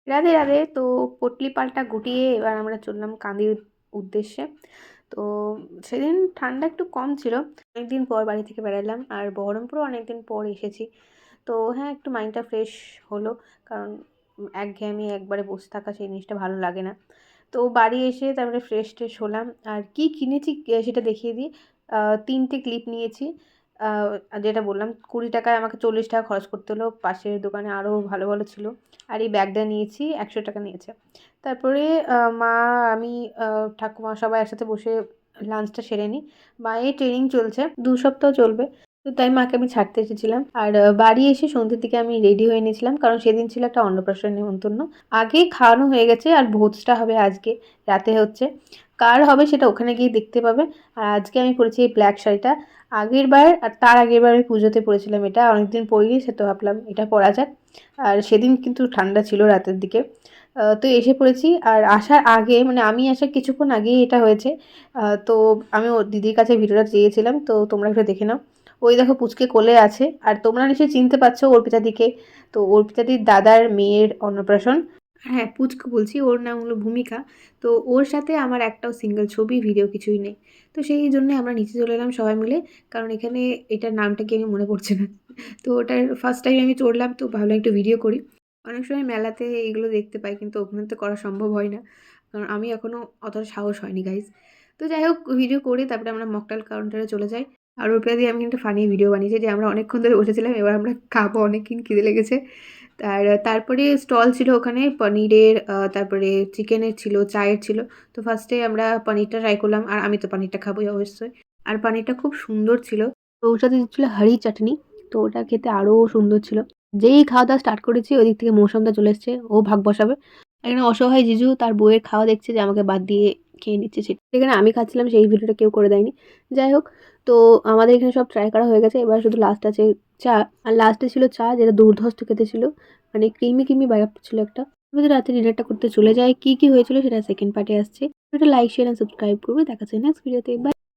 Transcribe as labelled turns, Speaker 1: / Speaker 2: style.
Speaker 1: রাধে রাধে। তো পটলি পালটা গুটিয়ে এবার আমরা চললাম কান্দির উদ্দেশ্যে। তো সেদিন ঠান্ডা একটু কম ছিল। অনেকদিন পর বাড়ি থেকে বেরালাম আর বহরমপুরও অনেকদিন পর এসেছি। তো হ্যাঁ, একটু মাইন্ডটা ফ্রেশ হলো। কারণ একঘেয়েমি একবারে বসে থাকা সেই জিনিসটা ভালো লাগে না। তো বাড়ি এসে তারপরে ফ্রেশ ট্রেশ হলাম। আর কি কিনেছি সেটা দেখিয়ে দিই। ৩ টে ক্লিপ নিয়েছি। আ যেটা বললাম ২০ টাকায় আমাকে ৪০ টাকা খরচ করতে হলো। পাশের দোকানে আরও ভালো, ভালো ছিল। আর এই ব্যাগটা নিয়েছি ১০০ টাকা নিয়েছে। তারপরে মা, আমি, আ ঠাকুমা সবাই একসাথে বসে লাঞ্চটা সেরে নিই। মায়ের ট্রেনিং চলছে, ২ সপ্তাহ চলবে। তো তাই মাকে আমি ছাড়তে এসেছিলাম। আর বাড়ি এসে সন্ধ্যের দিকে আমি রেডি হয়ে নিয়েছিলাম। কারণ সেদিন ছিল একটা অন্নপ্রাশন নেমন্তন্ন। আগেই খাওয়ানো হয়ে গেছে আর ভোজটা হবে আজকে রাতে হচ্ছে। কার হবে সেটা ওখানে গিয়ে দেখতে পাবে। আর আজকে আমি পরেছি এই ব্ল্যাক শাড়িটা। আগেরবার আর তার আগেরবার আমি পুজোতে পরেছিলাম এটা। অনেকদিন পরিনি, সে তো ভাবলাম এটা পরা যাক। আর সেদিন কিন্তু ঠান্ডা ছিল রাতের দিকে। তো এসে পড়েছি। আর আসার আগে মানে আমি আসার কিছুক্ষণ আগেই এটা হয়েছে। তো আমি ওর দিদির কাছে ভিডিওটা চেয়েছিলাম। তো তোমরা একটু দেখে নাও। ওই দেখো পুচকে কোলে আছে। আর তোমরা নিশ্চয়ই চিনতে পারছো অর্পিতাদিকে। তো অর্পিতাদির দাদার মেয়ের অন্নপ্রাশন। হ্যাঁ, পুচকু বলছি, ওর নাম হলো ভূমিকা। তো ওর সাথে আমার একটাও সিঙ্গেল ছবি, ভিডিও কিছুই নেই। তো সেই জন্যে আমরা নিচে চলে এলাম সবাই মিলে। কারণ এখানে এটার নামটা কি আমি মনে পড়ছে না। তো ওটার ফার্স্ট টাইম আমি চড়লাম, তো ভাবলাম একটু ভিডিও করি। অনেক সময় মেলাতে এগুলো দেখতে পাই কিন্তু ওখানে তো করা সম্ভব হয় না। কারণ আমি এখনও অতটা সাহস হয়নি গাইজ। তো যাই হোক, ভিডিও করে তারপরে আমরা মকটেল কাউন্টারে চলে যাই। আর ওর দিয়ে আমি একটা ফানি ভিডিও বানিয়েছি যে আমরা অনেকক্ষণ ধরে বসেছিলাম, এবার আমরা খাবো, অনেকক্ষণ খিদে লেগেছে। তারপরে স্টল ছিল ওখানে পনিরের, তারপরে চিকেনের ছিল, চায়ের ছিল। তো ফার্স্টে আমরা পনিরটা ট্রাই করলাম আর আমি তো পনিরটা খাবোই অবশ্যই। আর পনিরটা খুব সুন্দর ছিল। তো ওর সাথে ছিল হাঁড়ি চাটনি। তো ওটা খেতে আরও সুন্দর ছিল। যেই খাওয়া দাওয়া স্টার্ট করেছি ওদিক থেকে মৌসমদা চলে এসছে, ও ভাগ বসাবে। এখানে অসহায় জিজু তার বউয়ের খাওয়া দেখছে যে আমাকে বাদ দিয়ে খেয়ে নিচ্ছে সেটা। যেখানে আমি খাচ্ছিলাম সেই ভিডিওটা কেউ করে দেয়নি। যাই হোক, তো আমাদের এখানে সব ট্রাই করা হয়ে গেছে। এবার শুধু লাস্ট আছে চা। আর লাস্টে ছিল চা, যেটা দুর্ধর্ষ খেতে ছিল। মানে ক্রিমি, ক্রিমি ব্যাপার ছিল একটা। আমি তো রাতে ডিনারটা করতে চলে যাই। কি, কি হয়েছিল সেটা সেকেন্ড পার্টে আসছে। এটা লাইক, শেয়ার এন্ড সাবস্ক্রাইব করবে। দেখা হচ্ছে নেক্সট ভিডিওতে। বাই।